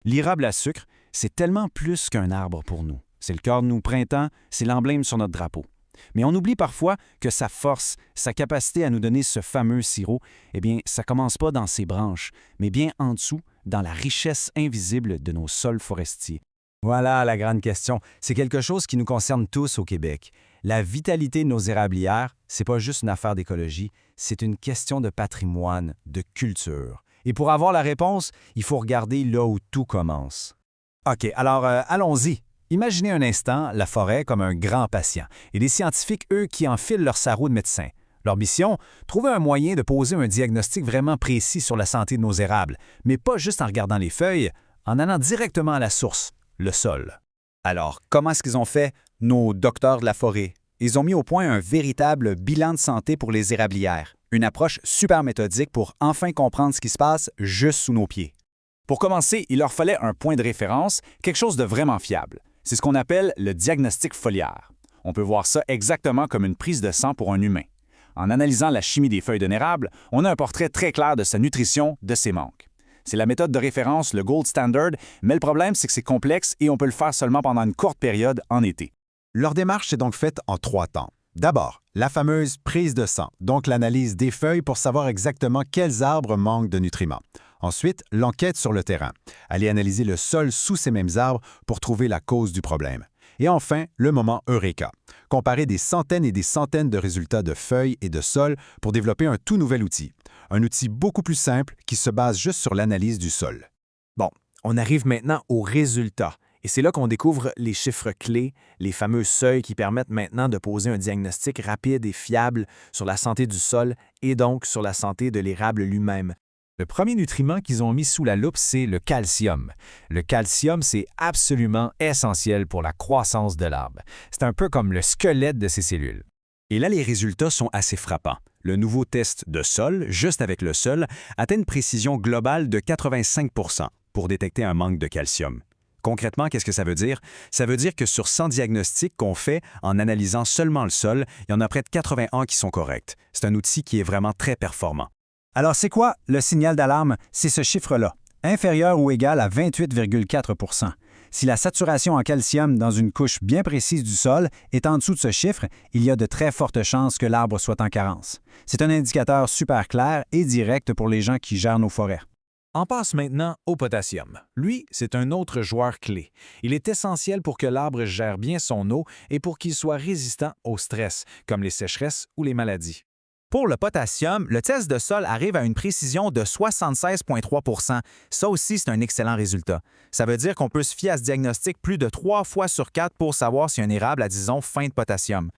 L'érable à sucre, c'est tellement plus qu'un arbre pour nous. C'est le cœur de nos printemps, c'est l'emblème sur notre drapeau. Mais on oublie parfois que sa force, sa capacité à nous donner ce fameux sirop, eh bien, ça commence pas dans ses branches, mais bien en dessous, dans la richesse invisible de nos sols forestiers. Voilà la grande question. C'est quelque chose qui nous concerne tous au Québec. La vitalité de nos érablières, c'est pas juste une affaire d'écologie, c'est une question de patrimoine, de culture. Et pour avoir la réponse, il faut regarder là où tout commence. OK, alors allons-y. Imaginez un instant la forêt comme un grand patient et des scientifiques, eux, qui enfilent leur sarrau de médecin. Leur mission, trouver un moyen de poser un diagnostic vraiment précis sur la santé de nos érables, mais pas juste en regardant les feuilles, en allant directement à la source, le sol. Alors, comment est-ce qu'ils ont fait, nos docteurs de la forêt? Ils ont mis au point un véritable bilan de santé pour les érablières. Une approche super méthodique pour enfin comprendre ce qui se passe juste sous nos pieds. Pour commencer, il leur fallait un point de référence, quelque chose de vraiment fiable. C'est ce qu'on appelle le diagnostic foliaire. On peut voir ça exactement comme une prise de sang pour un humain. En analysant la chimie des feuilles d'un érable, on a un portrait très clair de sa nutrition, de ses manques. C'est la méthode de référence, le gold standard, mais le problème, c'est que c'est complexe et on peut le faire seulement pendant une courte période en été. Leur démarche s'est donc faite en 3 temps. D'abord, la fameuse prise de sang, donc l'analyse des feuilles pour savoir exactement quels arbres manquent de nutriments. Ensuite, l'enquête sur le terrain, aller analyser le sol sous ces mêmes arbres pour trouver la cause du problème. Et enfin, le moment Eureka, comparer des centaines et des centaines de résultats de feuilles et de sol pour développer un tout nouvel outil. Un outil beaucoup plus simple qui se base juste sur l'analyse du sol. Bon, on arrive maintenant aux résultats. Et c'est là qu'on découvre les chiffres clés, les fameux seuils qui permettent maintenant de poser un diagnostic rapide et fiable sur la santé du sol et donc sur la santé de l'érable lui-même. Le premier nutriment qu'ils ont mis sous la loupe, c'est le calcium. Le calcium, c'est absolument essentiel pour la croissance de l'arbre. C'est un peu comme le squelette de ses cellules. Et là, les résultats sont assez frappants. Le nouveau test de sol, juste avec le sol, atteint une précision globale de 85 % pour détecter un manque de calcium. Concrètement, qu'est-ce que ça veut dire? Ça veut dire que sur 100 diagnostics qu'on fait en analysant seulement le sol, il y en a près de 81 qui sont corrects. C'est un outil qui est vraiment très performant. Alors, c'est quoi le signal d'alarme? C'est ce chiffre-là, inférieur ou égal à 28,4 %. Si la saturation en calcium dans une couche bien précise du sol est en dessous de ce chiffre, il y a de très fortes chances que l'arbre soit en carence. C'est un indicateur super clair et direct pour les gens qui gèrent nos forêts. On passe maintenant au potassium. Lui, c'est un autre joueur clé. Il est essentiel pour que l'arbre gère bien son eau et pour qu'il soit résistant au stress, comme les sécheresses ou les maladies. Pour le potassium, le test de sol arrive à une précision de 76,3 %. Ça aussi, c'est un excellent résultat. Ça veut dire qu'on peut se fier à ce diagnostic plus de 3 fois sur 4 pour savoir si un érable a, disons, faim de potassium.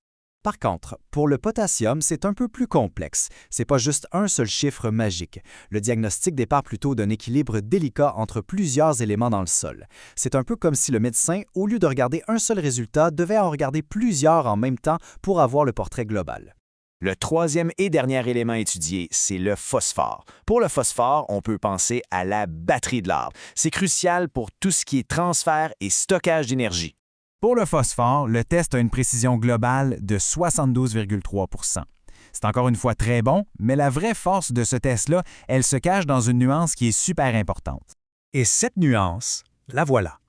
Par contre, pour le potassium, c'est un peu plus complexe. C'est pas juste un seul chiffre magique. Le diagnostic départ plutôt d'un équilibre délicat entre plusieurs éléments dans le sol. C'est un peu comme si le médecin, au lieu de regarder un seul résultat, devait en regarder plusieurs en même temps pour avoir le portrait global. Le troisième et dernier élément étudié, c'est le phosphore. Pour le phosphore, on peut penser à la batterie de l'arbre. C'est crucial pour tout ce qui est transfert et stockage d'énergie. Pour le phosphore, le test a une précision globale de 72,3 %. C'est encore une fois très bon, mais la vraie force de ce test-là, elle se cache dans une nuance qui est super importante. Et cette nuance, la voilà.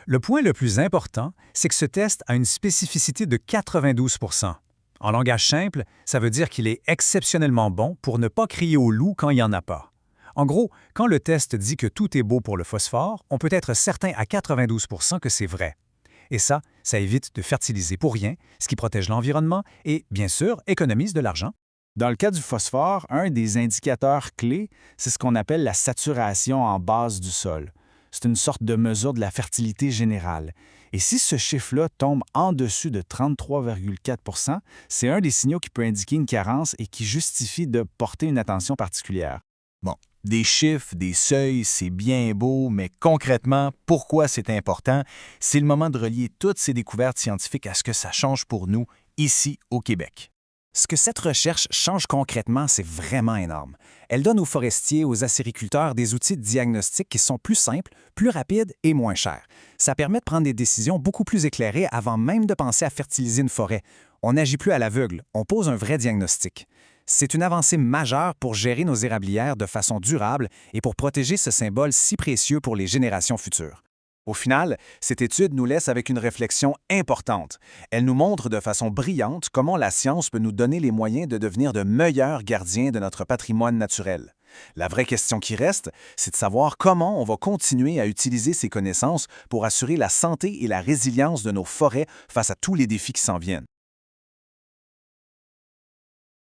Le point le plus important, c'est que ce test a une spécificité de 92 %. En langage simple, ça veut dire qu'il est exceptionnellement bon pour ne pas crier au loup quand il n'y en a pas. En gros, quand le test dit que tout est beau pour le phosphore, on peut être certain à 92 % que c'est vrai. Et ça évite de fertiliser pour rien, ce qui protège l'environnement et, bien sûr, économise de l'argent. Dans le cas du phosphore, un des indicateurs clés, c'est ce qu'on appelle la saturation en base du sol. C'est une sorte de mesure de la fertilité générale. Et si ce chiffre-là tombe en dessus de 33,4 %, c'est un des signaux qui peut indiquer une carence et qui justifie de porter une attention particulière. Bon, des chiffres, des seuils, c'est bien beau, mais concrètement, pourquoi c'est important? C'est le moment de relier toutes ces découvertes scientifiques à ce que ça change pour nous ici au Québec. Ce que cette recherche change concrètement, c'est vraiment énorme. Elle donne aux forestiers, aux acériculteurs des outils de diagnostic qui sont plus simples, plus rapides et moins chers. Ça permet de prendre des décisions beaucoup plus éclairées avant même de penser à fertiliser une forêt. On n'agit plus à l'aveugle, on pose un vrai diagnostic. C'est une avancée majeure pour gérer nos érablières de façon durable et pour protéger ce symbole si précieux pour les générations futures. Au final, cette étude nous laisse avec une réflexion importante. Elle nous montre de façon brillante comment la science peut nous donner les moyens de devenir de meilleurs gardiens de notre patrimoine naturel. La vraie question qui reste, c'est de savoir comment on va continuer à utiliser ces connaissances pour assurer la santé et la résilience de nos forêts face à tous les défis qui s'en viennent.